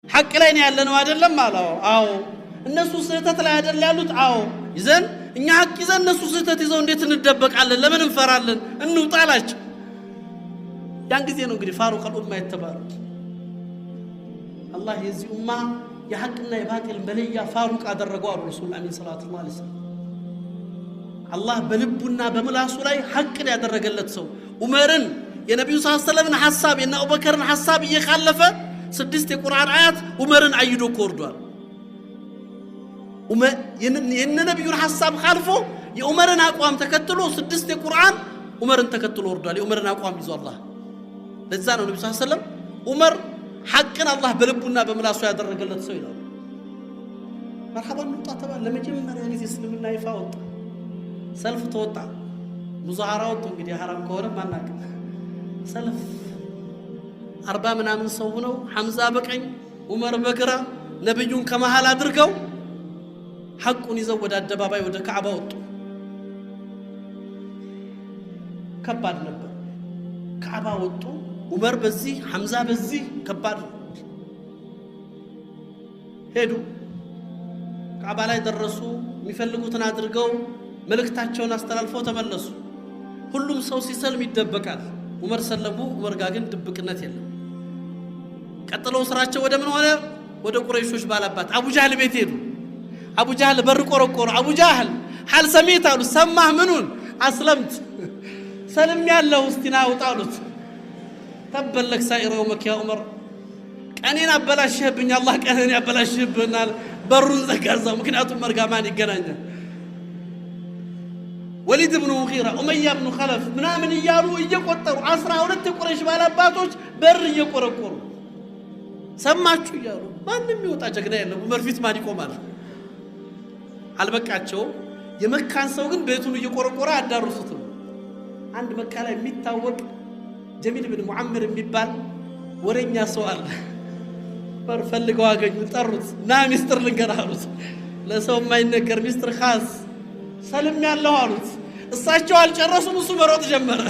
ሐቅ ላይ ነው ያለነው አይደለም አለው አዎ እነሱ ስህተት ላይ አይደል ያሉት አዎ ይዘን እኛ ሐቅ ይዘን እነሱ ስህተት ይዘው እንዴት እንደበቃለን ለምን እንፈራለን እንውጣላችሁ ያን ጊዜ ነው እንግዲህ ፋሩቅ الامه የተባሉት አላህ የዚህ ኡማ የሐቅና የባጢል በለያ ፋሩቅ አደረገው አሉ ረሱል አሚን ሰለላሁ ዐለይሂ ወሰለም አላህ በልቡና በምላሱ ላይ ሐቅን ያደረገለት ሰው ዑመርን የነብዩ ሰለላሁ ዐለይሂ ወሰለም ሐሳብ የና አቡበከርን ሐሳብ እየካለፈ 6 የቁርአን አያት ዑመርን አይዶ ኮርዷል የነ ነብዩን ሐሳብ ካልፎ የዑመርን አቋም ተከትሎ 6 የቁርአን ዑመርን ተከትሎ ወርዷል የዑመርን አቋም ይዞ አላህ ለዛ ነው ነብዩ ሰለላሁ ዐለይሂ ወሰለም ዑመር ሐቅን አላህ በልቡና በምላሱ ያደረገለት ሰው ይላል مرحبا نطاطبا ለመጀመሪያ ጊዜ እስልምና ይፋ ወጣ ሰልፍ ተወጣ ሙዛሃራው እንግዲህ حرام ከሆነ ማናቀ ሰልፍ 40 ምናምን ሰው ነው ሐምዛ በቀኝ ዑመር በግራ ነብዩን ከመሃል አድርገው ሐቁን ይዘው ወደ አደባባይ ወደ ካዕባ ወጡ ከባድ ነበር ካዕባ ወጡ ዑመር በዚህ ሐምዛ በዚህ ከባድ ሄዱ ካዕባ ላይ ደረሱ የሚፈልጉትን አድርገው መልእክታቸውን አስተላልፈው ተመለሱ ሁሉም ሰው ሲሰልም ይደበቃል ዑመር ሰለሙ ዑመር ጋር ግን ድብቅነት የለም ቀጥለው ስራቸው ወደ ምን ሆነ ወደ ቁረይሾች ባላባት አቡ ጃህል ቤት ሄዱ አቡ ጃህል በር ቆረቆሩ አቡ ጃህል ሐል ሰሚት አሉ ሰማህ ምኑን አስለምት ሰልም ያለው እስቲና ወጣሉት ተበለክ ሳይረው መኪያ ዑመር ቀኔን አበላሽህብኝ አላህ ቀኔን ያበላሽህብናል በሩን ዘጋዛው ምክንያቱም መርጋማን ይገናኛል وليد بن مغيرة أمية بن خلف من يالو يقطروا 12 የቁረይሽ ባላባቶች በር እየቆረቆሩ ሰማችሁ ይያሉ ማንንም ይወጣ ጀግና የለም ዑመር ፊት ማን ይቆማል አልበቃቸው የመካን ሰው ግን ቤቱን እየቆረቆረ አዳሩሱት አንድ መካ ላይ የሚታወቅ ጀሚል ብን ሙአምር የሚባል ወሬኛ ሰው አለ በር ፈልገው አገኙ ጠሩት ና ሚስጥር ልንገራሉት ለሰው የማይነገር ሚስጥር خاص ሰልም ያለው አሉት እሳቸው አልጨረሱም እሱ መሮጥ ጀመረ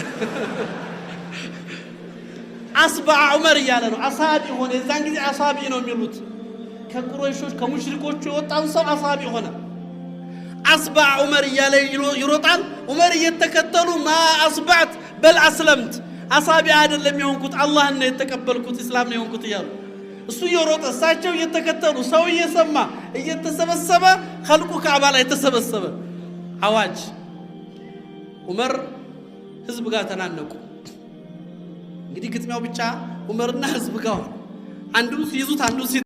አስባ ዑመር ያለ ነው አሳቢ ሆነ የዛን ጊዜ አሳቢ ነው የሚሉት ከቁረይሾች ከሙሽሪኮቹ የወጣው ሰው አሳቢ ሆነ አስባ ዑመር ያለ ይሮጣል ዑመር እየተከተሉ ማ አስባት በል አስለምት አሳቢ አይደለም የሆንኩት አላህን ነው የተቀበልኩት እስላም ነው የሆንኩት ይያሉ እሱ ይሮጣ እሳቸው እየተከተሉ ሰው እየሰማ እየተሰበሰበ خلقو ካዕባ ላይ ተሰበሰበ አዋጅ ዑመር ህዝብ ጋር ተናነቁ እንግዲህ ግጥሚያው ብቻ ዑመርና ህዝብ ጋር አንዱ ሲይዙት አንዱ